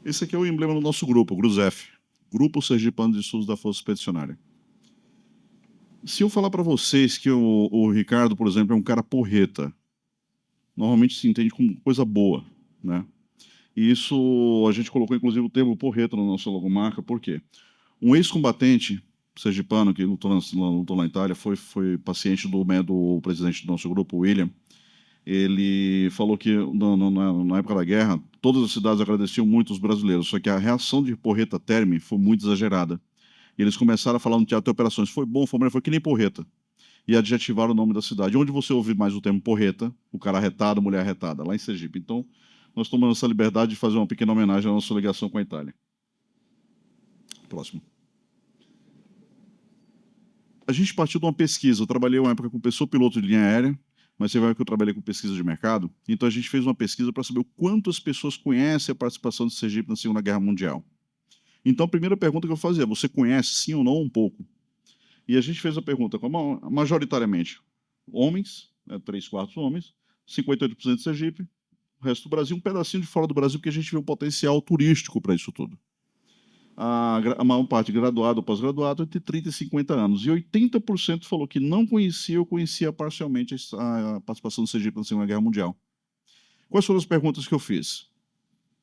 Esse aqui é o emblema do nosso grupo, o GRUSEF, Grupo Sergipano de Estudos da Força Expedicionária. Se eu falar para vocês que o Ricardo, por exemplo, é um cara porreta, normalmente se entende como coisa boa, né? E isso, a gente colocou inclusive o termo porreta na nossa logomarca, por quê? Um ex-combatente sergipano que lutou na Itália, foi paciente do presidente do nosso grupo, William. Ele falou que na época da guerra, todas as cidades agradeciam muito os brasileiros, só que a reação de porreta Terme foi muito exagerada. E eles começaram a falar no teatro de operações, foi bom, foi que nem porreta. E adjetivaram o nome da cidade. Onde você ouve mais o termo porreta, o cara arretado, mulher arretada, lá em Sergipe. Então, nós tomamos essa liberdade de fazer uma pequena homenagem à nossa ligação com a Itália. Próximo. A gente partiu de uma pesquisa. Eu trabalhei uma época com pessoa piloto de linha aérea, mas você vai ver que eu trabalhei com pesquisa de mercado. Então a gente fez uma pesquisa para saber o quanto as pessoas conhecem a participação de Sergipe na Segunda Guerra Mundial. Então a primeira pergunta que eu fazia, você conhece sim ou não um pouco? E a gente fez a pergunta majoritariamente homens, 3/4 homens, 58% de Sergipe, o resto do Brasil, um pedacinho de fora do Brasil, porque a gente vê o potencial turístico para isso tudo. A maior parte graduado ou pós-graduado entre 30 e 50 anos. E 80% falou que não conhecia ou conhecia parcialmente a participação do Sergipe na Segunda Guerra Mundial. Quais foram as perguntas que eu fiz?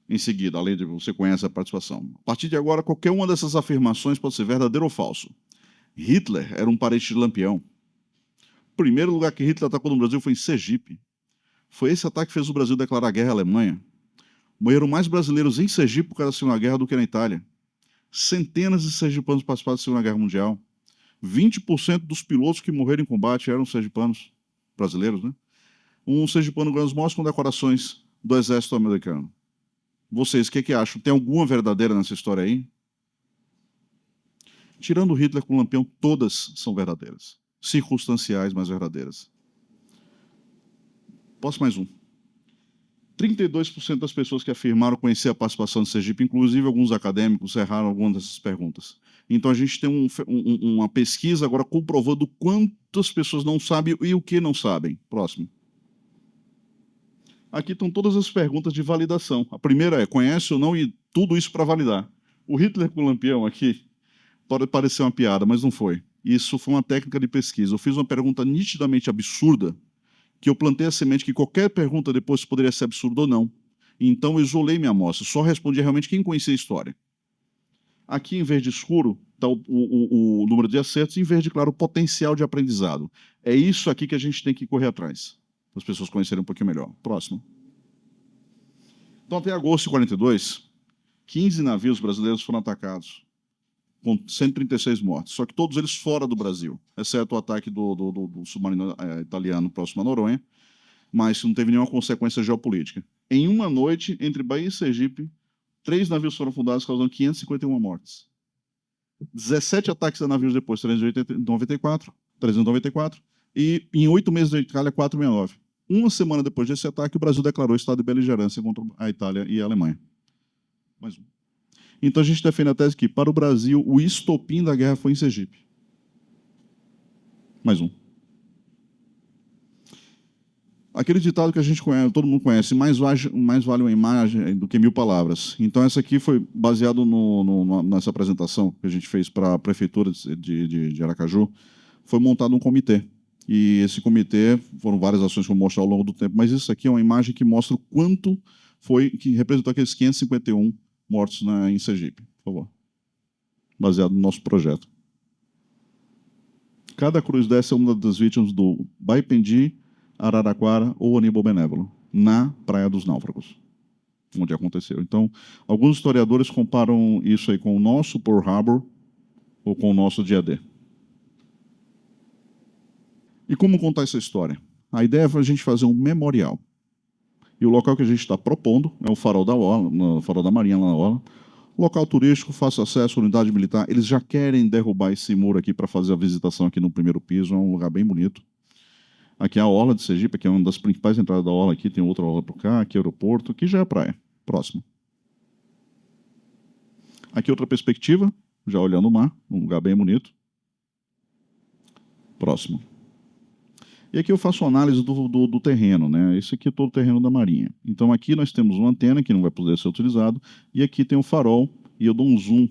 Em seguida, além de você conhece a participação. A partir de agora, qualquer uma dessas afirmações pode ser verdadeiro ou falso. Hitler era um parente de Lampião. O primeiro lugar que Hitler atacou no Brasil foi em Sergipe. Foi esse ataque que fez o Brasil declarar guerra à Alemanha. Morreram mais brasileiros em Sergipe por causa da Segunda Guerra do que na Itália. Centenas de sergipanos participaram da Segunda Guerra Mundial. 20% dos pilotos que morreram em combate eram sergipanos, brasileiros, né? Um sergipano ganhou as maiores condecorações do Exército Americano. Vocês, o que acham? Tem alguma verdadeira nessa história aí? Tirando Hitler com o Lampião, todas são verdadeiras. Circunstanciais, mas verdadeiras. Posso mais um? 32% das pessoas que afirmaram conhecer a participação de Sergipe, inclusive alguns acadêmicos, erraram algumas dessas perguntas. Então a gente tem uma pesquisa agora comprovando quantas pessoas não sabem e o que não sabem. Próximo. Aqui estão todas as perguntas de validação. A primeira é, conhece ou não, e tudo isso para validar. O Hitler com o Lampião aqui pode parecer uma piada, mas não foi. Isso foi uma técnica de pesquisa. Eu fiz uma pergunta nitidamente absurda, que eu plantei a semente que qualquer pergunta depois poderia ser absurda ou não. Então eu isolei minha amostra, só respondi realmente quem conhecia a história. Aqui, em verde escuro, está o número de acertos, em verde claro, o potencial de aprendizado. É isso aqui que a gente tem que correr atrás, para as pessoas conhecerem um pouquinho melhor. Próximo. Então, até agosto de 42, 15 navios brasileiros foram atacados, com 136 mortes, só que todos eles fora do Brasil, exceto o ataque do submarino italiano próximo a Noronha, mas não teve nenhuma consequência geopolítica. Em uma noite, entre Bahia e Sergipe, 3 navios foram fundados, causando 551 mortes. 17 ataques a navios depois, 394, e em 8 meses da Itália, 469. Uma semana depois desse ataque, o Brasil declarou estado de beligerância contra a Itália e a Alemanha. Mais um. Então a gente defende a tese que, para o Brasil, o estopim da guerra foi em Sergipe. Mais um. Aquele ditado que a gente conhece, todo mundo conhece, mais vale uma imagem do que 1000 palavras. Então essa aqui foi baseado nessa apresentação que a gente fez para a prefeitura de Aracaju. Foi montado um comitê. E esse comitê, foram várias ações que eu vou mostrar ao longo do tempo, mas isso aqui é uma imagem que mostra o quanto foi, que representou aqueles 551 mortos em Sergipe. Por favor. Baseado no nosso projeto. Cada cruz dessa é uma das vítimas do Baipendi, Araraquara ou Aníbal Benévolo, na Praia dos Náufragos, onde aconteceu. Então, alguns historiadores comparam isso aí com o nosso Pearl Harbor ou com o nosso dia D. E como contar essa história? A ideia é a gente fazer um memorial. E o local que a gente está propondo é o Farol da Orla, no Farol da Marinha, lá na Orla. Local turístico, fácil acesso, unidade militar. Eles já querem derrubar esse muro aqui para fazer a visitação aqui no primeiro piso. É um lugar bem bonito. Aqui é a Orla de Sergipe, que é uma das principais entradas da Orla aqui. Tem outra Orla por cá, aqui é o aeroporto, aqui já é a praia. Próximo. Aqui outra perspectiva, já olhando o mar, um lugar bem bonito. Próximo. E aqui eu faço análise do terreno, né? Esse aqui é todo o terreno da Marinha. Então aqui nós temos uma antena que não vai poder ser utilizado, e aqui tem o farol, e eu dou um zoom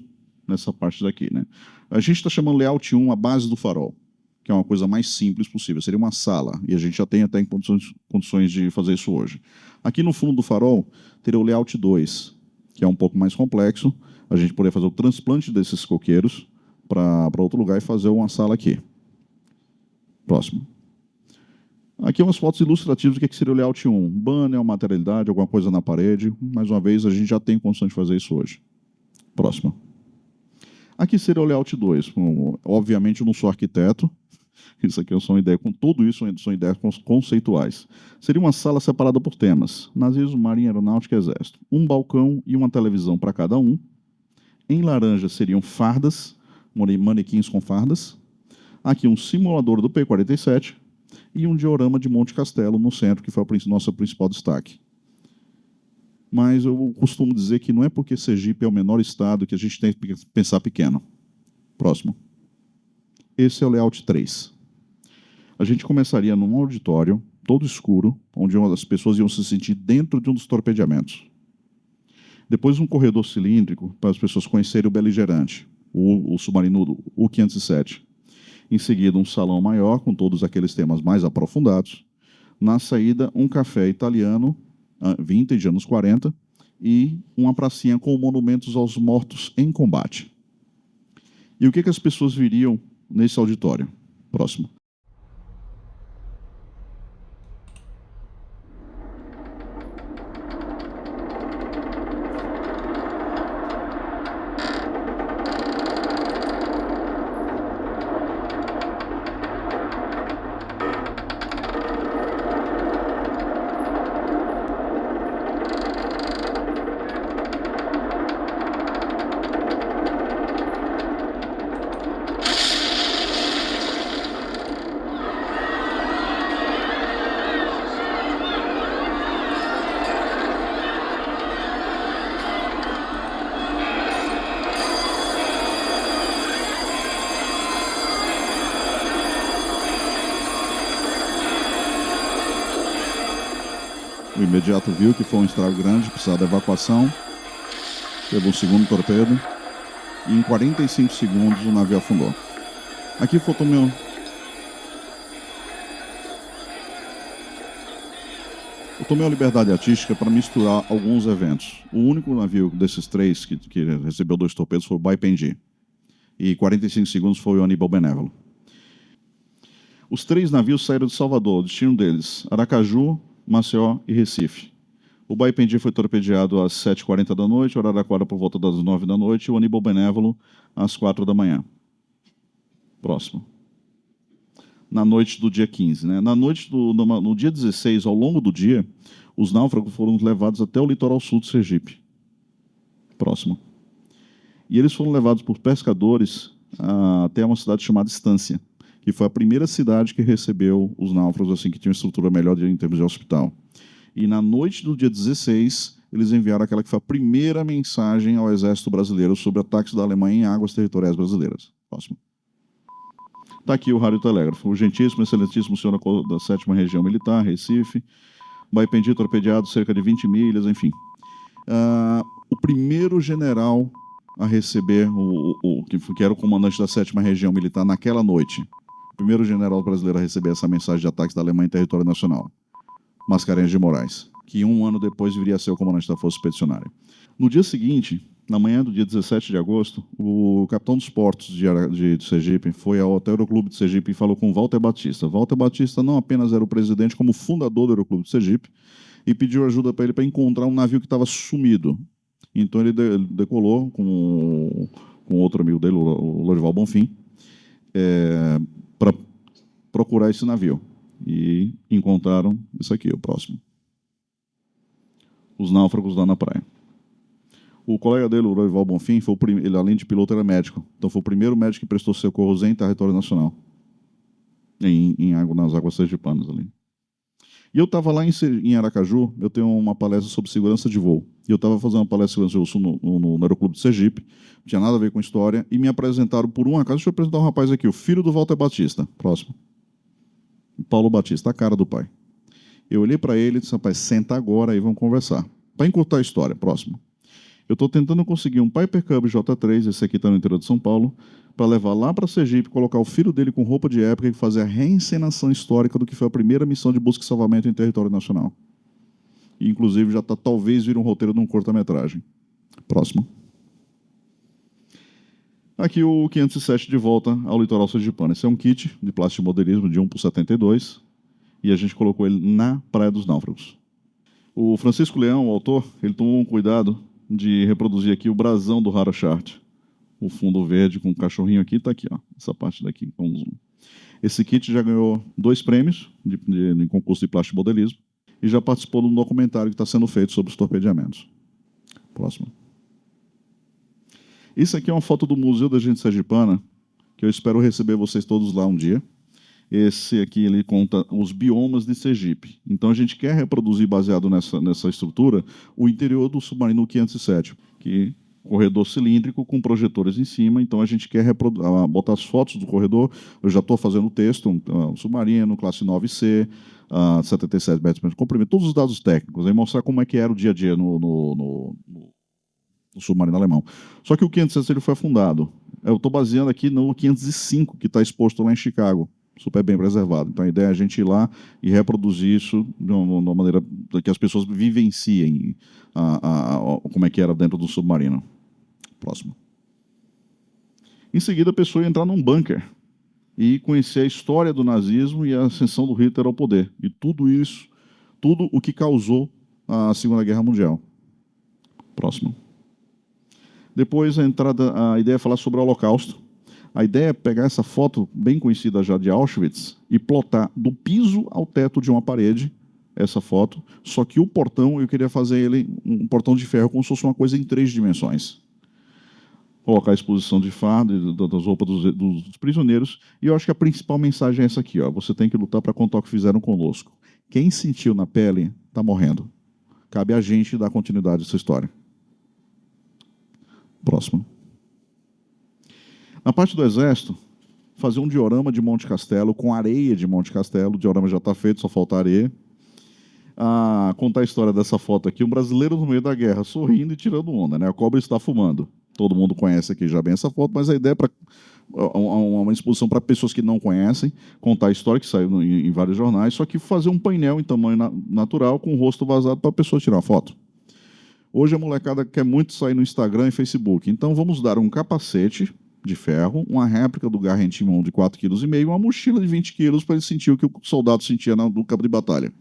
nessa parte daqui, né? A gente está chamando layout 1 a base do farol, que é uma coisa mais simples possível. Seria uma sala, e a gente já tem até em condições de fazer isso hoje. Aqui no fundo do farol, teria o layout 2, que é um pouco mais complexo. A gente poderia fazer o transplante desses coqueiros para outro lugar e fazer uma sala aqui. Próximo. Aqui umas fotos ilustrativas do que seria o layout 1. Banner, materialidade, alguma coisa na parede. Mais uma vez, a gente já tem condição de fazer isso hoje. Próximo. Aqui seria o layout 2. Obviamente, eu não sou arquiteto. Isso aqui é só uma ideia. Com tudo isso, são ideias conceituais. Seria uma sala separada por temas. Nazismo, Marinha, Aeronáutica e Exército. Um balcão e uma televisão para cada um. Em laranja seriam fardas, manequins com fardas. Aqui um simulador do P-47 e um diorama de Monte Castelo no centro, que foi o nosso principal destaque. Mas eu costumo dizer que não é porque Sergipe é o menor estado que a gente tem que pensar pequeno. Próximo. Esse é o layout 3. A gente começaria num auditório todo escuro, onde as pessoas iam se sentir dentro de um dos torpedeamentos. Depois um corredor cilíndrico para as pessoas conhecerem o beligerante, o submarino U-507. Em seguida, um salão maior com todos aqueles temas mais aprofundados. Na saída, um café italiano, vintage, anos 40, e uma pracinha com monumentos aos mortos em combate. E o que as pessoas viriam nesse auditório? Próximo. O imediato viu que foi um estrago grande, precisava de evacuação. Teve um segundo torpedo. E em 45 segundos o navio afundou. Aqui faltou meu... Eu tomei a liberdade artística para misturar alguns eventos. O único navio desses três que recebeu 2 torpedos foi o Baipendi. E 45 segundos foi o Aníbal Benévolo. Os 3 navios saíram de Salvador, o destino deles, Aracaju, Maceió e Recife. O Baipendi foi torpedeado às 7h40 da noite, o Araraquara por volta das 9 da noite e o Aníbal Benévolo às 4 da manhã. Próximo. Na noite do dia 15. Né? No dia 16, ao longo do dia, os náufragos foram levados até o litoral sul de Sergipe. Próximo. E eles foram levados por pescadores até uma cidade chamada Estância, que foi a primeira cidade que recebeu os náufragos, assim, que tinha uma estrutura melhor em termos de hospital. E na noite do dia 16, eles enviaram aquela que foi a primeira mensagem ao Exército Brasileiro sobre ataques da Alemanha em águas territoriais brasileiras. Próximo. Está aqui o radiotelégrafo. O gentíssimo, excelentíssimo senhor da 7ª Região Militar, Recife, Baipendi torpedeado cerca de 20 milhas, enfim. O primeiro general a receber, que era o comandante da 7ª Região Militar naquela noite, o primeiro general brasileiro a receber essa mensagem de ataques da Alemanha em território nacional, Mascarenhas de Moraes, que 1 ano depois viria a ser o comandante da Força Expedicionária. No dia seguinte, na manhã do dia 17 de agosto, o capitão dos portos de Sergipe foi ao Aeroclube de Sergipe e falou com Walter Batista. Walter Batista não apenas era o presidente, como fundador do Aeroclube de Sergipe, e pediu ajuda para ele para encontrar um navio que estava sumido. Então ele decolou com outro amigo dele, o Lorival Bonfim, para procurar esse navio. E encontraram isso aqui, o próximo. Os náufragos lá na praia. O colega dele, o Lorival Bonfim, ele, além de piloto, era médico. Então foi o primeiro médico que prestou socorros em território nacional. Nas águas sergipanas ali. E eu estava lá em Aracaju, eu tenho uma palestra sobre segurança de voo. E eu estava fazendo uma palestra de segurança de voo no Aeroclube de Sergipe, não tinha nada a ver com história, e me apresentaram por um acaso, deixa eu apresentar um rapaz aqui, o filho do Walter Batista. Próximo. Paulo Batista, a cara do pai. Eu olhei para ele e disse, rapaz, senta agora e vamos conversar. Para encurtar a história, próximo. Eu estou tentando conseguir um Piper Cub J3, esse aqui está no interior de São Paulo, para levar lá para Sergipe, colocar o filho dele com roupa de época e fazer a reencenação histórica do que foi a primeira missão de busca e salvamento em território nacional. E, inclusive, já está, talvez, vir um roteiro de um curta-metragem. Próximo. Aqui o 507 de volta ao litoral sergipano. Esse é um kit de plástico modelismo de 1x72 e a gente colocou ele na Praia dos Náufragos. O Francisco Leão, o autor, ele tomou um cuidado de reproduzir aqui o brasão do Hara Chart. O fundo verde com o cachorrinho aqui está aqui, ó, essa parte daqui com zoom. Esse kit já ganhou 2 prêmios de concurso de plástico modelismo e já participou de um documentário que está sendo feito sobre os torpedeamentos. Próximo. Isso aqui é uma foto do Museu da Gente Sergipana, que eu espero receber vocês todos lá um dia. Esse aqui ele conta os biomas de Sergipe. Então a gente quer reproduzir, baseado nessa estrutura, o interior do submarino 507, que corredor cilíndrico com projetores em cima. Então a gente quer botar as fotos do corredor. Eu já estou fazendo o texto, um submarino, classe 9C, 77 metros de comprimento, todos os dados técnicos, aí mostrar como é que era o dia a dia no submarino alemão. Só que o 507 ele foi afundado. Eu estou baseando aqui no 505, que está exposto lá em Chicago, super bem preservado. Então a ideia é a gente ir lá e reproduzir isso de uma maneira que as pessoas vivenciem como é que era dentro do submarino. Próximo. Em seguida, a pessoa ia entrar num bunker e conhecer a história do nazismo e a ascensão do Hitler ao poder. E tudo isso, tudo o que causou a Segunda Guerra Mundial. Próximo. Depois, a ideia é falar sobre o Holocausto. A ideia é pegar essa foto, bem conhecida já de Auschwitz, e plotar do piso ao teto de uma parede, essa foto, só que o portão, eu queria fazer ele um portão de ferro, como se fosse uma coisa em 3 dimensões. Colocar a exposição de fardo, das roupas dos prisioneiros, e eu acho que a principal mensagem é essa aqui, ó, você tem que lutar para contar o que fizeram conosco. Quem sentiu na pele, está morrendo. Cabe a gente dar continuidade a essa história. Próximo. Na parte do Exército, fazer um diorama de Monte Castelo, com areia de Monte Castelo, o diorama já está feito, só falta areia. Contar a história dessa foto aqui, um brasileiro no meio da guerra, sorrindo e tirando onda, né? A cobra está fumando. Todo mundo conhece aqui já bem essa foto, mas a ideia é para uma exposição para pessoas que não conhecem, contar a história que saiu em vários jornais, só que fazer um painel em tamanho natural, com o rosto vazado, para a pessoa tirar uma foto. Hoje a molecada quer muito sair no Instagram e Facebook, então vamos dar um capacete de ferro, uma réplica do Garrentin 1 de 4,5 kg e uma mochila de 20 kg para ele sentir o que o soldado sentia no campo de batalha.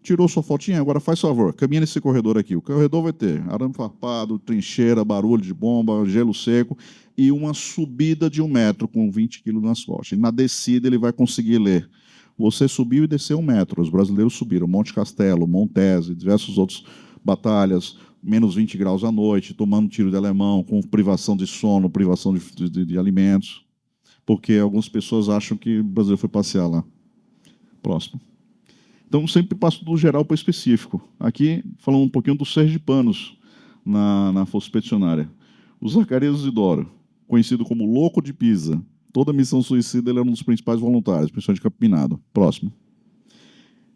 Tirou sua fotinha, agora faz favor, caminha nesse corredor aqui. O corredor vai ter arame farpado, trincheira, barulho de bomba, gelo seco e uma subida de 1 metro com 20 kg nas costas. E na descida ele vai conseguir ler. Você subiu e desceu 1 metro. Os brasileiros subiram Monte Castelo, Montese, diversas outras batalhas, menos 20 graus à noite, tomando tiro de alemão, com privação de sono, privação de alimentos, porque algumas pessoas acham que o brasileiro foi passear lá. Próximo. Então, sempre passo do geral para o específico. Aqui, falando um pouquinho dos sergipanos na Força Expedicionária. O Zacarias Isidoro, conhecido como Louco de Pisa. Toda missão suicida ele era um dos principais voluntários, principalmente capinado. Próximo.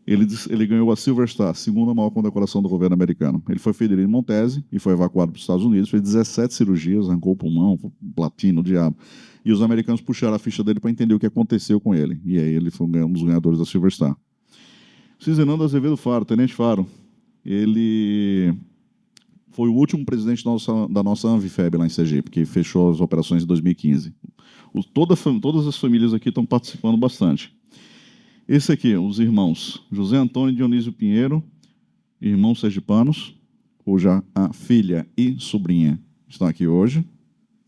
Ele ganhou a Silver Star, segunda maior condecoração do governo americano. Ele foi ferido em Montese e foi evacuado para os Estados Unidos, fez 17 cirurgias, arrancou o pulmão, platino, o diabo. E os americanos puxaram a ficha dele para entender o que aconteceu com ele. E aí ele foi um dos ganhadores da Silver Star. Cizenando Azevedo Faro, Tenente Faro, ele foi o último presidente da nossa Anvifeb lá em Sergipe, que fechou as operações em 2015. Todas as famílias aqui estão participando bastante. Esse aqui, os irmãos José Antônio e Dionísio Pinheiro, irmãos sergipanos, cuja a filha e sobrinha estão aqui hoje.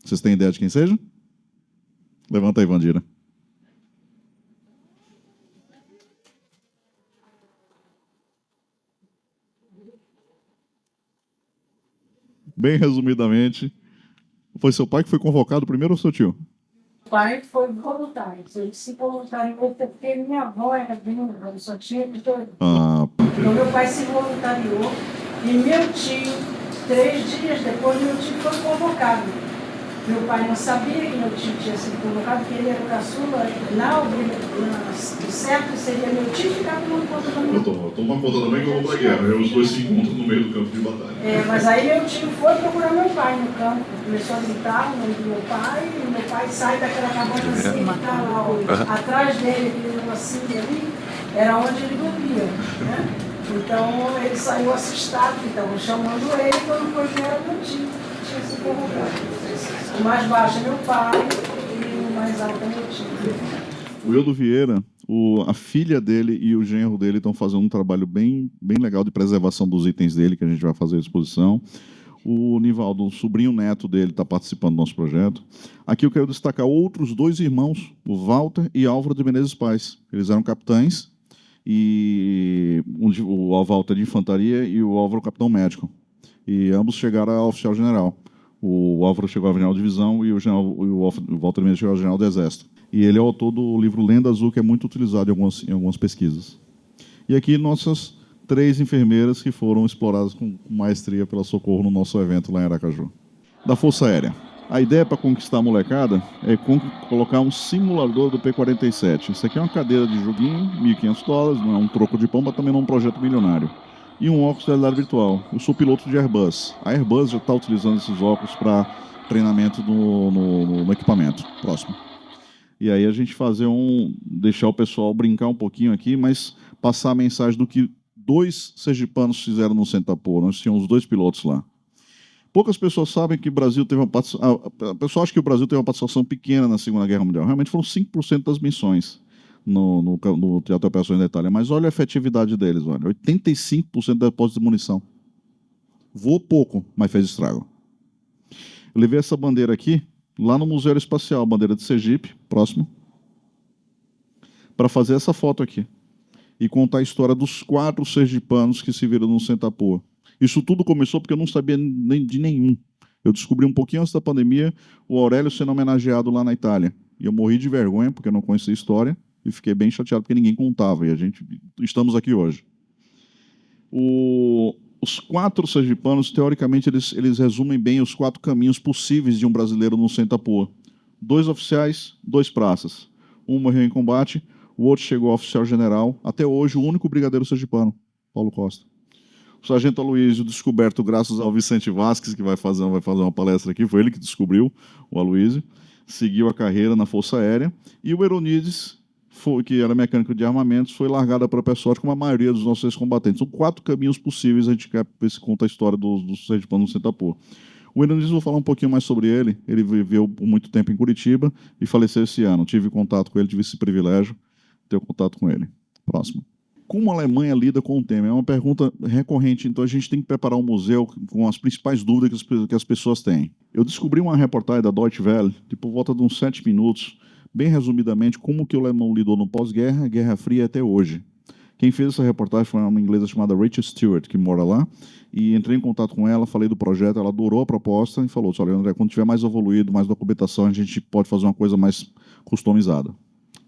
Vocês têm ideia de quem seja? Levanta aí, Vandira. Bem resumidamente, foi seu pai que foi convocado primeiro ou seu tio? O pai foi voluntário. Ele se voluntariou porque minha avó era viúva, só tinha 18. Então meu pai se voluntariou e meu tio, 3 dias depois, meu tio foi convocado. Meu pai não sabia que meu tio tinha sido convocado, porque ele era o caçula. O certo seria meu tio ficar tomando conta da minha mãe. Toma conta também que eu vou pra guerra. Os dois se encontram no meio do campo de batalha. Mas aí meu tio foi procurar meu pai no campo. Começou a gritar o nome do meu pai, e meu pai sai daquela cabana assim, que está lá, ó, atrás dele, aquele negocinho ali, era onde ele dormia, né? Então ele saiu assustado, que estavam chamando ele, quando foi ver era meu tio, que tinha se convocado. O mais baixo é meu pai e o mais alto é meu tio. O Eudo Vieira, a filha dele e o genro dele estão fazendo um trabalho bem legal de preservação dos itens dele, que a gente vai fazer à exposição. O Nivaldo, o sobrinho neto dele, está participando do nosso projeto. Aqui eu quero destacar outros dois irmãos, o Walter e Álvaro de Menezes Pais. Eles eram capitães, e o Walter de infantaria e o Álvaro capitão médico. E ambos chegaram a oficial-general. O Álvaro chegou a general de divisão e o Walter Menezes chegou a general do Exército. E ele é o autor do livro Lenda Azul, que é muito utilizado em algumas pesquisas. E aqui nossas 3 enfermeiras que foram exploradas com maestria pela Socorro no nosso evento lá em Aracaju. Da Força Aérea. A ideia para conquistar a molecada é colocar um simulador do P-47. Isso aqui é uma cadeira de joguinho, $1.500, não é um troco de pão, mas também não é um projeto milionário. E um óculos de realidade virtual. Eu sou piloto de Airbus. A Airbus já está utilizando esses óculos para treinamento no equipamento. Próximo. E aí a gente deixar o pessoal brincar um pouquinho aqui, mas passar a mensagem do que 2 sergipanos fizeram no Sentapoa. Nós tínhamos 2 pilotos lá. Poucas pessoas sabem que o Brasil teve uma participação. A pessoa acha que o Brasil teve uma participação pequena na Segunda Guerra Mundial. Realmente foram 5% das missões no Teatro de Operações da Itália. Mas olha a efetividade deles, olha. 85% de depósito de munição. Voou pouco, mas fez estrago. Eu levei essa bandeira aqui, lá no Museu Aeroespacial, bandeira de Sergipe, próximo, para fazer essa foto aqui. E contar a história dos 4 sergipanos que se viram no Sentapoa. Isso tudo começou porque eu não sabia nem de nenhum. Eu descobri um pouquinho antes da pandemia o Aurélio sendo homenageado lá na Itália. E eu morri de vergonha, porque eu não conhecia a história, e fiquei bem chateado porque ninguém contava. E estamos aqui hoje. Os 4 sergipanos, teoricamente, eles resumem bem os 4 caminhos possíveis de um brasileiro no Sentapoa. 2 oficiais, 2 praças. Um morreu em combate, o outro chegou a oficial-general. Até hoje, o único brigadeiro sergipano, Paulo Costa. O sargento Aloysio, descoberto graças ao Vicente Vasques, que vai fazer uma palestra aqui, foi ele que descobriu o Aloysio, seguiu a carreira na Força Aérea, e o Eronides, que era mecânico de armamentos, foi largado para a Pessote, como a maioria dos nossos ex-combatentes. São 4 caminhos possíveis, a gente quer ver se conta a história do sergipano no Sentapoa. O Eronides, vou falar um pouquinho mais sobre ele. Ele viveu por muito tempo em Curitiba e faleceu esse ano. Tive contato com ele, tive esse privilégio de ter contato com ele. Próximo. Como a Alemanha lida com o tema? É uma pergunta recorrente, então a gente tem que preparar um museu com as principais dúvidas que as pessoas têm. Eu descobri uma reportagem da Deutsche Welle, por volta de uns 7 minutos, bem resumidamente, como que o alemão lidou no pós-guerra, Guerra Fria até hoje. Quem fez essa reportagem foi uma inglesa chamada Rachel Stewart, que mora lá, e entrei em contato com ela, falei do projeto, ela adorou a proposta e falou: olha, André, quando tiver mais evoluído, mais documentação, a gente pode fazer uma coisa mais customizada.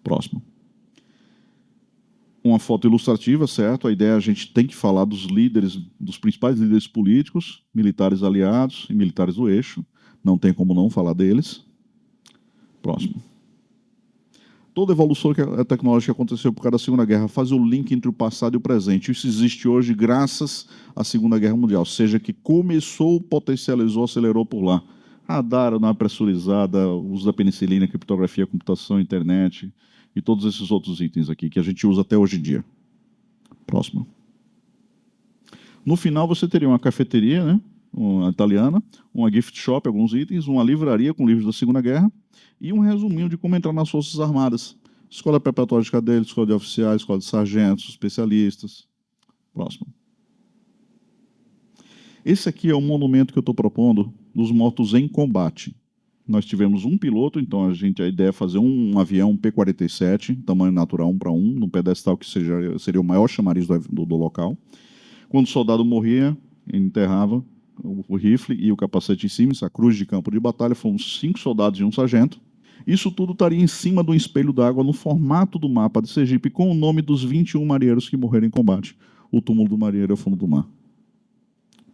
Próximo. Uma foto ilustrativa, certo? A ideia é a gente tem que falar dos líderes, dos principais líderes políticos, militares aliados e militares do eixo. Não tem como não falar deles. Próximo. Toda a evolução tecnológica que aconteceu por causa da Segunda Guerra faz o link entre o passado e o presente. Isso existe hoje graças à Segunda Guerra Mundial. Ou seja, que começou, potencializou, acelerou por lá. Radar, nave pressurizada, uso da penicilina, criptografia, computação, internet e todos esses outros itens aqui que a gente usa até hoje em dia. Próximo. No final você teria uma cafeteria, né, uma italiana, uma gift shop, alguns itens, uma livraria com livros da Segunda Guerra e um resuminho de como entrar nas Forças Armadas. Escola preparatória de cadeia, escola de oficiais, escola de sargentos, especialistas. Próximo. Esse aqui é o monumento que eu estou propondo dos mortos em combate. Nós tivemos um piloto, então a ideia é fazer um avião P-47, tamanho natural 1:1, num pedestal que seria o maior chamariz do local. Quando o soldado morria, ele enterrava o rifle e o capacete em cima, essa cruz de campo de batalha, foram 5 soldados e um sargento. Isso tudo estaria em cima de um espelho d'água no formato do mapa de Sergipe, com o nome dos 21 marinheiros que morreram em combate. O túmulo do marinheiro é o fundo do mar.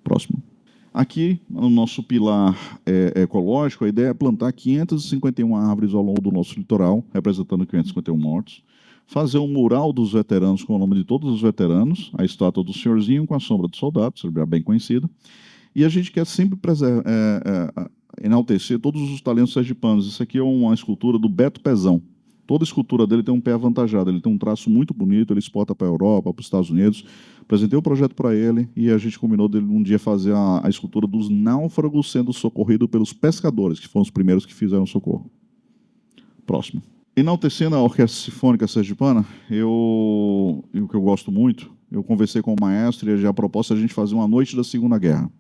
Próximo. Aqui, no nosso pilar ecológico, a ideia é plantar 551 árvores ao longo do nosso litoral, representando 551 mortos. Fazer um mural dos veteranos com o nome de todos os veteranos, a estátua do senhorzinho com a sombra do soldado, seria bem conhecida. E a gente quer sempre enaltecer todos os talentos sergipanos. Isso aqui é uma escultura do Beto Pezão. Toda escultura dele tem um pé avantajado, ele tem um traço muito bonito, ele exporta para a Europa, para os Estados Unidos. Apresentei o projeto para ele e a gente combinou dele um dia fazer a escultura dos náufragos sendo socorridos pelos pescadores, que foram os primeiros que fizeram socorro. Próximo. Enaltecendo a Orquestra Sinfônica Sergipana, o que eu gosto muito, eu conversei com o maestro e a proposta é a gente fazer uma noite da Segunda Guerra.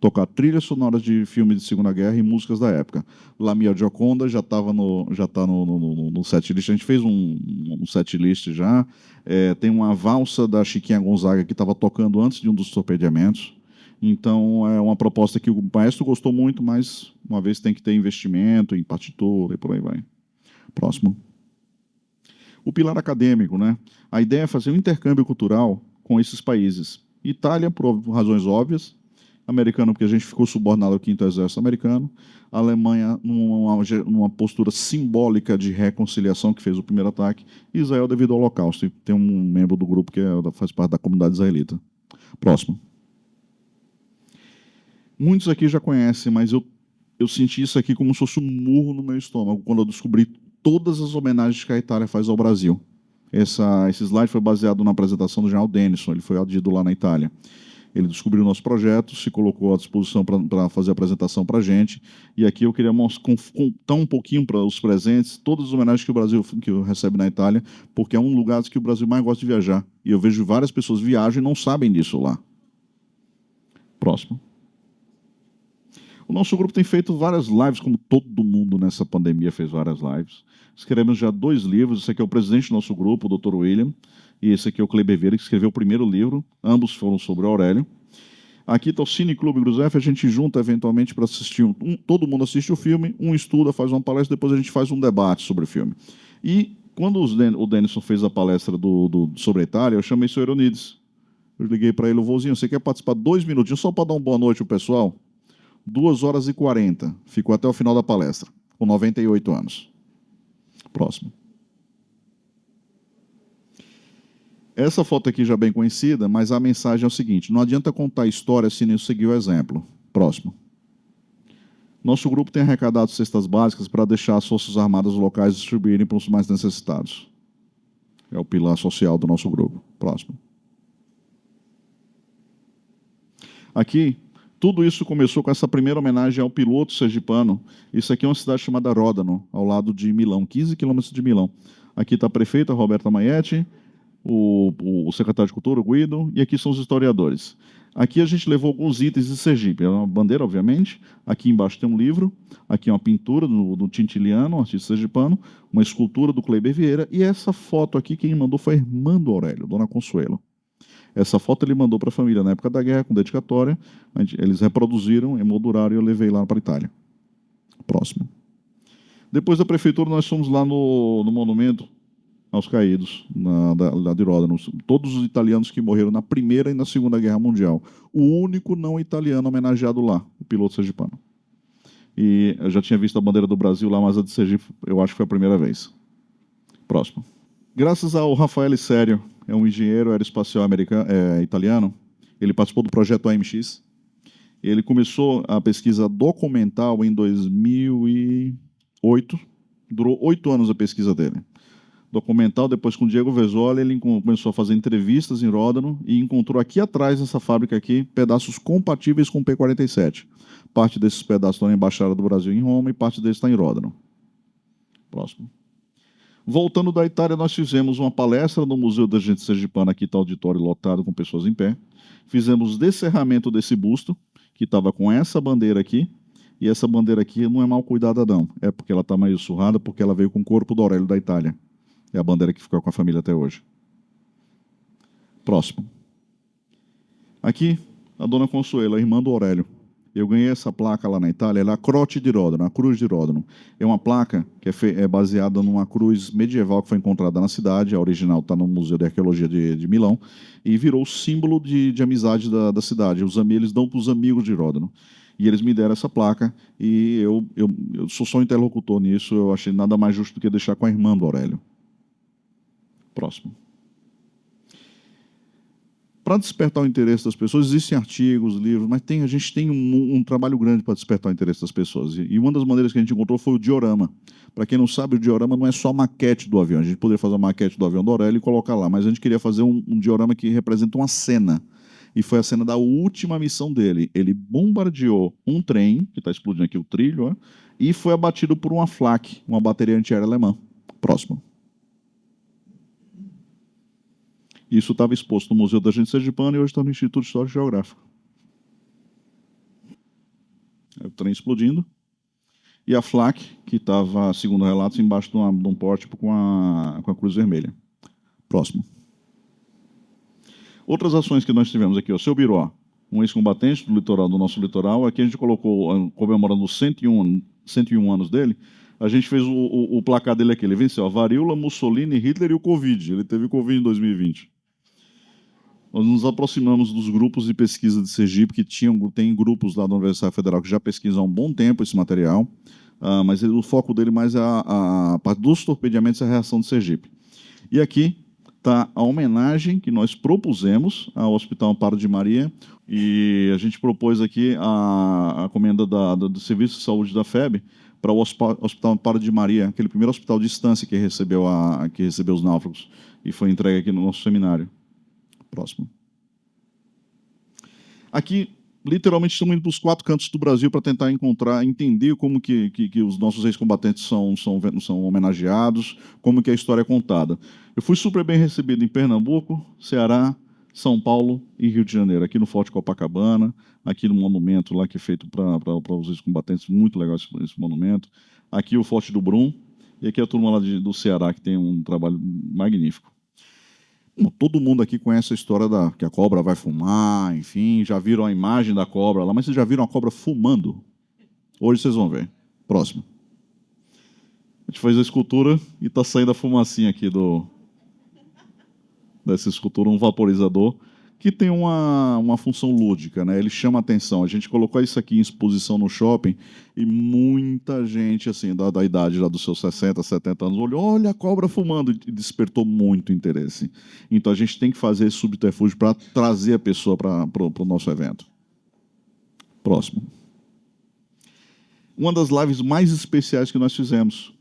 Tocar trilhas sonoras de filmes de Segunda Guerra e músicas da época. La Mia Gioconda já está no setlist. A gente fez um setlist já. Tem uma valsa da Chiquinha Gonzaga que estava tocando antes de um dos torpedeamentos. Então, é uma proposta que o maestro gostou muito, mas, uma vez, tem que ter investimento em partitura e por aí vai. Próximo. O pilar acadêmico, né? A ideia é fazer um intercâmbio cultural com esses países. Itália, por razões óbvias. Americano, porque a gente ficou subordinado ao 5º Exército Americano. A Alemanha, numa postura simbólica de reconciliação, que fez o primeiro ataque. E Israel, devido ao Holocausto. E tem um membro do grupo que faz parte da comunidade israelita. Próximo. Muitos aqui já conhecem, mas eu senti isso aqui como se fosse um murro no meu estômago, quando eu descobri todas as homenagens que a Itália faz ao Brasil. Esse slide foi baseado na apresentação do general Denison, ele foi audido lá na Itália. Ele descobriu o nosso projeto, se colocou à disposição para fazer a apresentação para a gente. E aqui eu queria contar um pouquinho para os presentes todas as homenagens que o Brasil recebe na Itália, porque é um lugar que o Brasil mais gosta de viajar. E eu vejo várias pessoas viajam e não sabem disso lá. Próximo. O nosso grupo tem feito várias lives, como todo mundo nessa pandemia fez várias lives. Escrevemos já 2 livros. Esse aqui é o presidente do nosso grupo, o Dr. William. E esse aqui é o Kleber Vieira, que escreveu o primeiro livro. Ambos foram sobre Aurélio. Aqui está o Cine Clube Gruzef. A gente junta eventualmente para assistir. Todo mundo assiste o filme, um estuda, faz uma palestra, depois a gente faz um debate sobre o filme. E quando o Denison fez a palestra sobre a Itália, eu chamei o senhor Euronides. Eu liguei para ele, vozinho, você quer participar 2 minutinhos só para dar uma boa noite ao pessoal? 2h40. Ficou até o final da palestra, com 98 anos. Próximo. Essa foto aqui já é bem conhecida, mas a mensagem é o seguinte: não adianta contar a história se não seguir o exemplo. Próximo. Nosso grupo tem arrecadado cestas básicas para deixar as Forças Armadas locais distribuírem para os mais necessitados. É o pilar social do nosso grupo. Próximo. Aqui, tudo isso começou com essa primeira homenagem ao piloto sergipano. Isso aqui é uma cidade chamada Ródano, ao lado de Milão, 15 quilômetros de Milão. Aqui está a prefeita Roberta Maietti, o secretário de Cultura, o Guido, e aqui são os historiadores. Aqui a gente levou alguns itens de Sergipe. É uma bandeira, obviamente. Aqui embaixo tem um livro. Aqui é uma pintura do Tintiliano, um artista sergipano. Uma escultura do Kleber Vieira. E essa foto aqui, quem mandou foi a irmã do Aurélio, Dona Consuelo. Essa foto ele mandou para a família na época da guerra, com dedicatória. Eles reproduziram, emolduraram e eu levei lá para a Itália. Próximo. Depois da prefeitura, nós fomos lá no monumento aos caídos, lá de Ródano. Todos os italianos que morreram na Primeira e na Segunda Guerra Mundial. O único não italiano homenageado lá, o piloto sergipano. E eu já tinha visto a bandeira do Brasil lá, mas a de Sergipe eu acho que foi a primeira vez. Próximo. Graças ao Rafael Sério, é um engenheiro aeroespacial italiano, ele participou do projeto AMX. Ele começou a pesquisa documental em 2008, durou 8 anos a pesquisa dele. Documental, depois com o Diego Vezzoli, ele começou a fazer entrevistas em Ródano e encontrou aqui atrás, nessa fábrica aqui, pedaços compatíveis com o P-47. Parte desses pedaços estão na Embaixada do Brasil em Roma e parte deles está em Ródano. Próximo. Voltando da Itália, nós fizemos uma palestra no Museu da Gente Sergipana, aqui está o auditório lotado com pessoas em pé. Fizemos descerramento desse busto, que estava com essa bandeira aqui, e essa bandeira aqui não é mal cuidada não, é porque ela está meio surrada, porque ela veio com o corpo do Aurélio da Itália. É a bandeira que ficou com a família até hoje. Próximo. Aqui, a Dona Consuelo, a irmã do Aurélio. Eu ganhei essa placa lá na Itália, ela é a Croce di Rodano, a Cruz de Ródano. É uma placa que é baseada numa cruz medieval que foi encontrada na cidade, a original está no Museu de Arqueologia de Milão, e virou símbolo de amizade da cidade. Eles dão para os amigos de Ródano. E eles me deram essa placa, e eu sou só interlocutor nisso, eu achei nada mais justo do que deixar com a irmã do Aurélio. Próximo. Para despertar o interesse das pessoas, existem artigos, livros, mas a gente tem um trabalho grande para despertar o interesse das pessoas. E uma das maneiras que a gente encontrou foi o diorama. Para quem não sabe, o diorama não é só a maquete do avião. A gente poderia fazer a maquete do avião do Aurélio e colocar lá, mas a gente queria fazer um diorama que representa uma cena. E foi a cena da última missão dele. Ele bombardeou um trem, que está explodindo aqui o trilho, ó, e foi abatido por uma Flak, uma bateria antiaérea alemã. Próximo. Isso estava exposto no Museu da Gente Sergipana e hoje está no Instituto Histórico e Geográfico. É o trem explodindo. E a Flak, que estava, segundo relatos, embaixo de um pórtico com a cruz vermelha. Próximo. Outras ações que nós tivemos aqui, o Seu Biró, um ex-combatente do nosso litoral. Aqui a gente colocou, comemorando os 101 anos dele, a gente fez o placar dele aqui. Ele venceu a varíola, Mussolini, Hitler e o Covid. Ele teve Covid em 2020. Nós nos aproximamos dos grupos de pesquisa de Sergipe, que tem grupos lá da Universidade Federal que já pesquisam há um bom tempo esse material, mas o foco dele mais é a parte dos torpedeamentos e a reação de Sergipe. E aqui está a homenagem que nós propusemos ao Hospital Amparo de Maria, e a gente propôs aqui a comenda do Serviço de Saúde da FEB para o Hospital Amparo de Maria, aquele primeiro hospital de distância que recebeu os náufragos, e foi entregue aqui no nosso seminário. Próximo. Aqui, literalmente, estamos indo para os 4 cantos do Brasil para tentar entender como que os nossos ex-combatentes são homenageados, como que a história é contada. Eu fui super bem recebido em Pernambuco, Ceará, São Paulo e Rio de Janeiro, aqui no Forte Copacabana, aqui no monumento lá que é feito para os ex-combatentes, muito legal esse monumento. Aqui o Forte do Brum, e aqui a turma lá do Ceará, que tem um trabalho magnífico. Todo mundo aqui conhece a história que a cobra vai fumar, enfim, já viram a imagem da cobra lá, mas vocês já viram a cobra fumando? Hoje vocês vão ver. Próximo. A gente fez a escultura e está saindo a fumacinha aqui dessa escultura, um vaporizador, que tem uma função lúdica, né? Ele chama a atenção. A gente colocou isso aqui em exposição no shopping e muita gente, assim, da idade lá dos seus 60, 70 anos, olhou, olha a cobra fumando, e despertou muito interesse. Então a gente tem que fazer esse subterfúgio para trazer a pessoa para o nosso evento. Próximo. Uma das lives mais especiais que nós fizemos,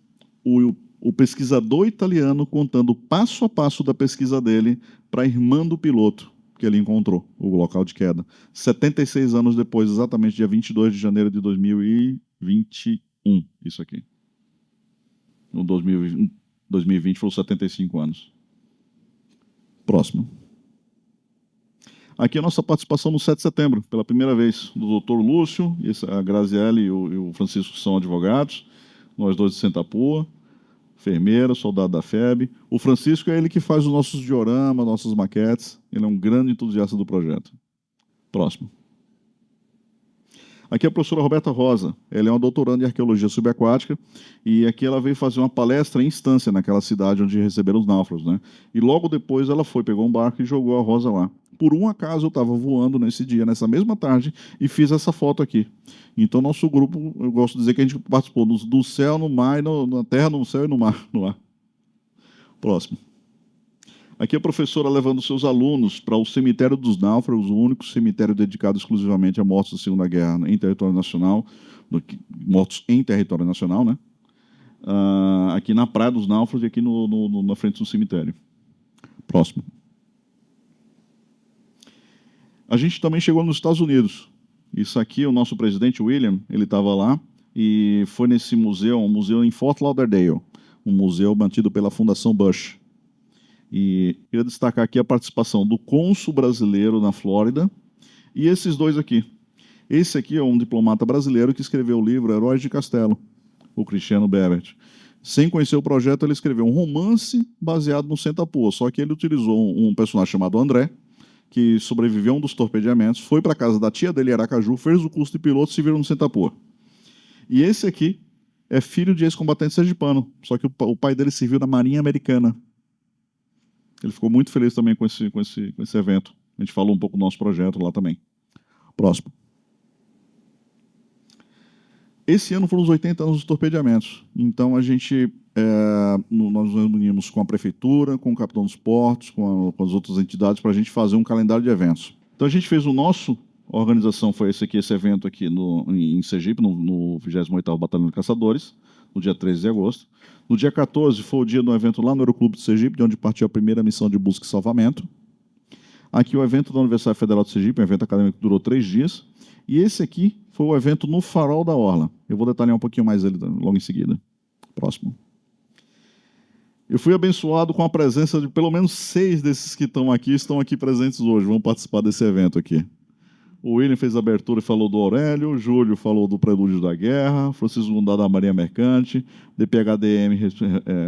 o pesquisador italiano contando passo a passo da pesquisa dele para a irmã do piloto que ele encontrou, o local de queda. 76 anos depois, exatamente dia 22 de janeiro de 2021, isso aqui. No 2020 foram 75 anos. Próximo. Aqui a nossa participação no 7 de setembro, pela primeira vez, do doutor Lúcio, a Graziele e o Francisco são advogados, nós dois de Sentapua, enfermeira, soldado da FEB. O Francisco é ele que faz os nossos dioramas, nossas maquetes. Ele é um grande entusiasta do projeto. Próximo. Aqui é a professora Roberta Rosa. Ela é uma doutoranda em arqueologia subaquática e aqui ela veio fazer uma palestra em Estância, naquela cidade onde receberam os náufragos, né? E logo depois ela pegou um barco e jogou a Rosa lá. Por um acaso eu estava voando nesse dia, nessa mesma tarde, e fiz essa foto aqui. Então nosso grupo, eu gosto de dizer que a gente participou do céu, no mar, na terra, no céu e no mar. Próximo. Aqui a professora levando seus alunos para o Cemitério dos Náufragos, o único cemitério dedicado exclusivamente a mortos da Segunda Guerra em território nacional, mortos em território nacional, né? Aqui na Praia dos Náufragos e aqui na frente do cemitério. Próximo. A gente também chegou nos Estados Unidos. Isso aqui, o nosso presidente William, ele estava lá e foi nesse museu, um museu em Fort Lauderdale, um museu mantido pela Fundação Bush. E queria destacar aqui a participação do cônsul brasileiro na Flórida e esses dois aqui. Esse aqui é um diplomata brasileiro que escreveu o livro Heróis de Castelo, o Cristiano Bebert. Sem conhecer o projeto, ele escreveu um romance baseado no Sentapua, só que ele utilizou um personagem chamado André, que sobreviveu a um dos torpedeamentos, foi para a casa da tia dele em Aracaju, fez o curso de piloto e se virou no Sentapor. E esse aqui é filho de ex-combatente sergipano, só que o pai dele serviu na Marinha Americana. Ele ficou muito feliz também com esse evento. A gente falou um pouco do nosso projeto lá também. Próximo. Esse ano foram os 80 anos dos torpedeamentos. Então, nós nos reunimos com a prefeitura, com o capitão dos portos, com as outras entidades, para a gente fazer um calendário de eventos. Então, a gente fez a organização foi esse evento aqui em Sergipe, no 28º Batalhão de Caçadores, no dia 13 de agosto. No dia 14 foi o dia do evento lá no Aeroclube de Sergipe, de onde partiu a primeira missão de busca e salvamento. Aqui o evento da Universidade Federal de Sergipe, um evento acadêmico que durou 3 dias. E esse aqui foi o evento no Farol da Orla. Eu vou detalhar um pouquinho mais ele logo em seguida. Próximo. Eu fui abençoado com a presença de pelo menos 6 desses que estão aqui presentes hoje, vão participar desse evento aqui. O William fez a abertura e falou do Aurélio, o Júlio falou do Prelúdio da Guerra, Francisco Gundá da Marinha Mercante, DPHDM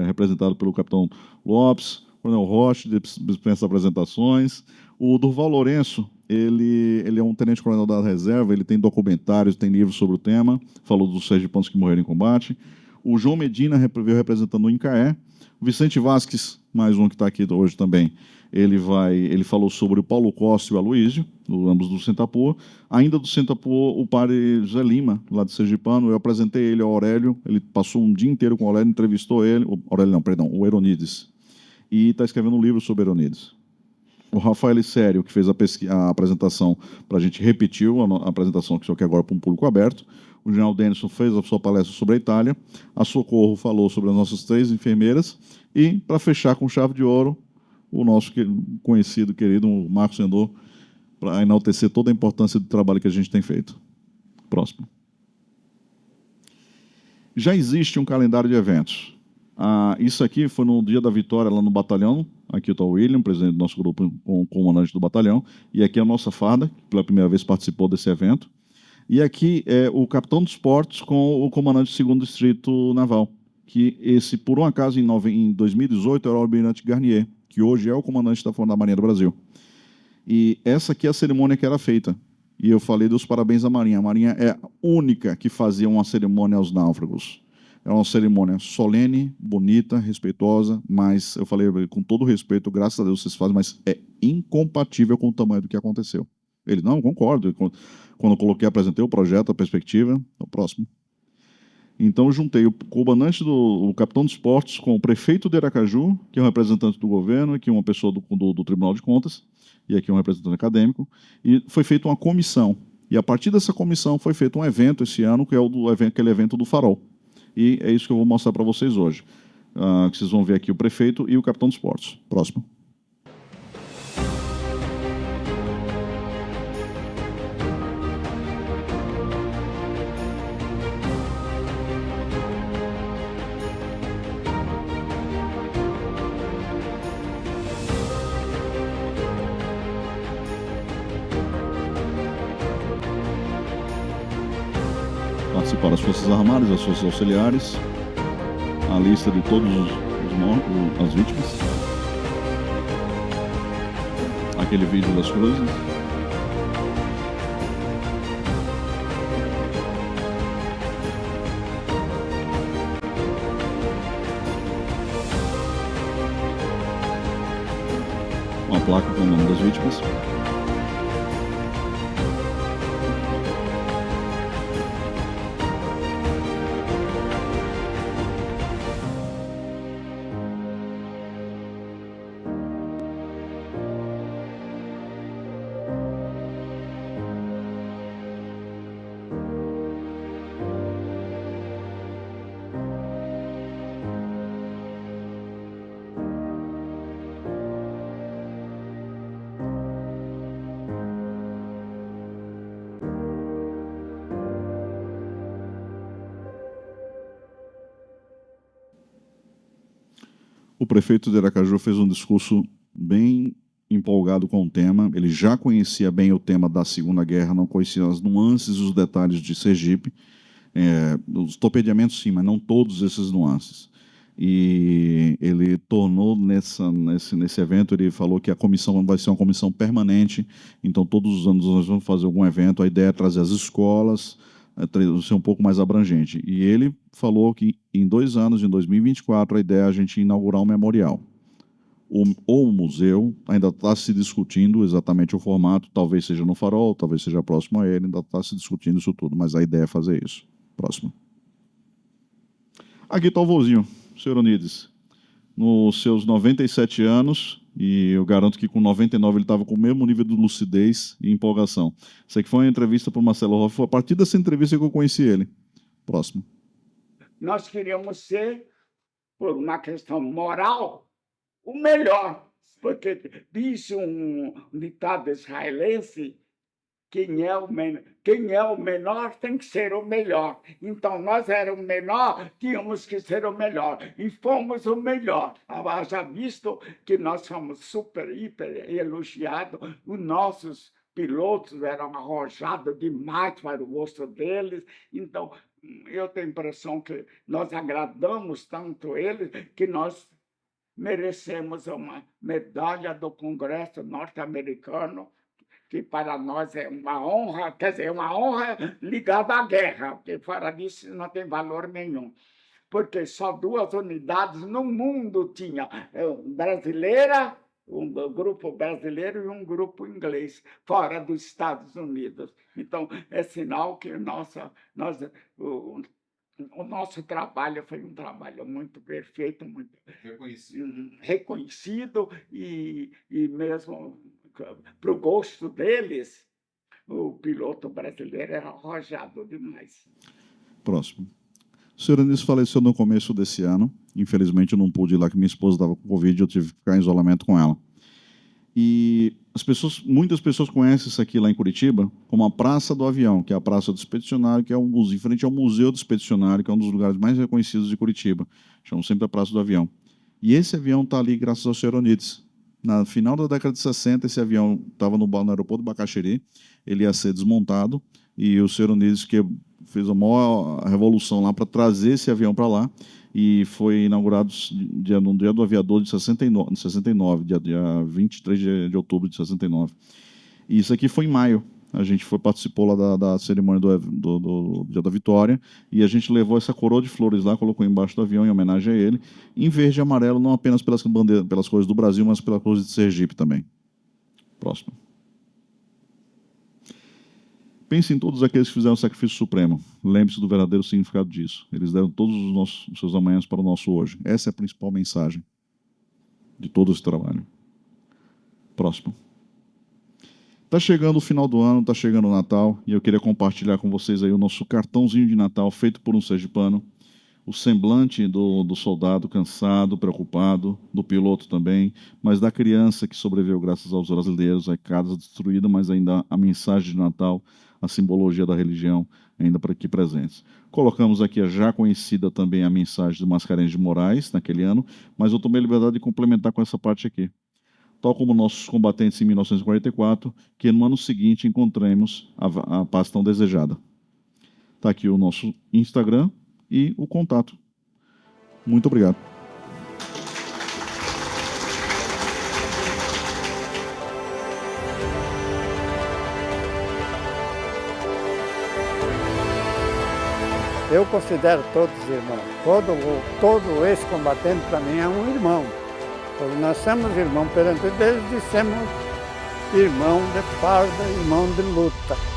representado pelo Capitão Lopes, Coronel Rocha, dispensa apresentações. O Durval Lourenço, ele é um tenente-coronel da reserva, ele tem documentários, tem livros sobre o tema, falou dos sergipanos que morreram em combate. O João Medina veio representando o INCAE. O Vicente Vasques, mais um que está aqui hoje também, ele falou sobre o Paulo Costa e o Aloísio, ambos do Sentapor. Ainda do Sentapor, o padre José Lima, lá de Sergipano, eu apresentei ele ao Aurélio, ele passou um dia inteiro com o Aurélio, entrevistou ele, o Eronides, e está escrevendo um livro sobre Eronides. O Rafael Sério, que fez a apresentação para a gente, repetiu a apresentação, que só que agora para um público aberto. O general Denison fez a sua palestra sobre a Itália. A Socorro falou sobre as nossas 3 enfermeiras. E, para fechar com chave de ouro, o nosso conhecido, querido Marcos Sendor, para enaltecer toda a importância do trabalho que a gente tem feito. Próximo. Já existe um calendário de eventos. Isso aqui foi no dia da vitória lá no batalhão. Aqui está o William, presidente do nosso grupo, com o comandante do batalhão. E aqui é a nossa farda, que pela primeira vez participou desse evento. E aqui é o capitão dos portos com o comandante do 2º Distrito Naval, que esse, por um acaso, em 2018, era o almirante Garnier, que hoje é o comandante da Marinha do Brasil. E essa aqui é a cerimônia que era feita. E eu falei dos parabéns à Marinha. A Marinha é a única que fazia uma cerimônia aos náufragos. É uma cerimônia solene, bonita, respeitosa, mas eu falei com todo respeito, graças a Deus vocês fazem, mas é incompatível com o tamanho do que aconteceu. Ele, não, concordo. Quando eu apresentei o projeto, a perspectiva, o próximo. Então, eu juntei o comandante o capitão dos portos com o prefeito de Aracaju, que é um representante do governo, aqui uma pessoa do Tribunal de Contas, e aqui um representante acadêmico, e foi feita uma comissão. E a partir dessa comissão foi feito um evento esse ano, que é aquele evento do Farol. E é isso que eu vou mostrar para vocês hoje. Que vocês vão ver aqui o prefeito e o capitão dos portos. Próximo. Participaram as Forças Armadas, as Forças Auxiliares, a lista de todos as vítimas, aquele vídeo das cruzes, uma placa com o nome das vítimas. O prefeito de Aracaju fez um discurso bem empolgado com o tema. Ele já conhecia bem o tema da Segunda Guerra, não conhecia as nuances e os detalhes de Sergipe. Os torpedeamentos, sim, mas não todos esses nuances. e ele tornou nesse evento, ele falou que a comissão vai ser uma comissão permanente, então todos os anos nós vamos fazer algum evento, a ideia é trazer as escolas, ser um pouco mais abrangente. E ele falou que em 2 anos, em 2024, a ideia é a gente inaugurar um memorial. O museu ainda está se discutindo exatamente o formato, talvez seja no Farol, talvez seja próximo a ele, ainda está se discutindo isso tudo, mas a ideia é fazer isso. Próximo. Aqui está o vozinho, senhor Onides, nos seus 97 anos, e eu garanto que com 99 ele estava com o mesmo nível de lucidez e empolgação. Isso aqui foi uma entrevista para o Marcelo Hoff, foi a partir dessa entrevista que eu conheci ele. Próximo. Nós queríamos ser, por uma questão moral, o melhor, porque diz um ditado israelense: quem é o menor tem que ser o melhor. Então, nós éramos o menor, tínhamos que ser o melhor. E fomos o melhor. Já visto que nós fomos super, hiper elogiados, os nossos pilotos eram arrojados demais para o gosto deles. Então, eu tenho a impressão que nós agradamos tanto eles que nós merecemos uma medalha do Congresso norte-americano, que para nós é uma honra, quer dizer, uma honra ligada à guerra, porque fora disso não tem valor nenhum. Porque só 2 unidades no mundo tinha, brasileira, um grupo brasileiro e um grupo inglês, fora dos Estados Unidos. Então, é sinal que o nosso trabalho foi um trabalho muito perfeito, muito reconhecido e mesmo para o gosto deles, o piloto brasileiro era arrojado demais. Próximo. O senhor Onides faleceu no começo desse ano. Infelizmente, eu não pude ir lá, que minha esposa estava com Covid, eu tive que ficar em isolamento com ela. E muitas pessoas conhecem isso aqui lá em Curitiba como a Praça do Avião, que é a Praça do Expedicionário, que é em frente ao Museu do Expedicionário, que é um dos lugares mais reconhecidos de Curitiba. Chamam sempre a Praça do Avião. E esse avião está ali graças ao senhor Onides. Na final da década de 60, esse avião estava no aeroporto de Bacaxiri, ele ia ser desmontado, e o senhor Onides, que fez a maior revolução lá para trazer esse avião para lá, e foi inaugurado no Dia do Aviador de 69, dia 23 de outubro de 69. E isso aqui foi em maio. A gente participou lá da cerimônia do Dia da Vitória, e a gente levou essa coroa de flores lá, colocou embaixo do avião em homenagem a ele, em verde e amarelo, não apenas pelas cores do Brasil, mas pelas cores de Sergipe também. Próximo. Pense em todos aqueles que fizeram o sacrifício supremo. Lembre-se do verdadeiro significado disso. Eles deram todos os seus amanhãs para o nosso hoje. Essa é a principal mensagem de todo esse trabalho. Próximo. Está chegando o final do ano, está chegando o Natal, e eu queria compartilhar com vocês aí o nosso cartãozinho de Natal feito por um sergipano, o semblante do soldado cansado, preocupado, do piloto também, mas da criança que sobreviveu graças aos brasileiros, a casa destruída, mas ainda a mensagem de Natal, a simbologia da religião ainda por aqui presentes. Colocamos aqui a já conhecida também a mensagem de Mascarenhas de Moraes naquele ano, mas eu tomei a liberdade de complementar com essa parte aqui. Tal como nossos combatentes em 1944, que no ano seguinte encontremos a paz tão desejada. Está aqui o nosso Instagram e o contato. Muito obrigado. Eu considero todos irmãos. Todo ex-combatente para mim é um irmão. Porque nós somos irmãos perante Deus e somos irmão de farda, irmão de luta.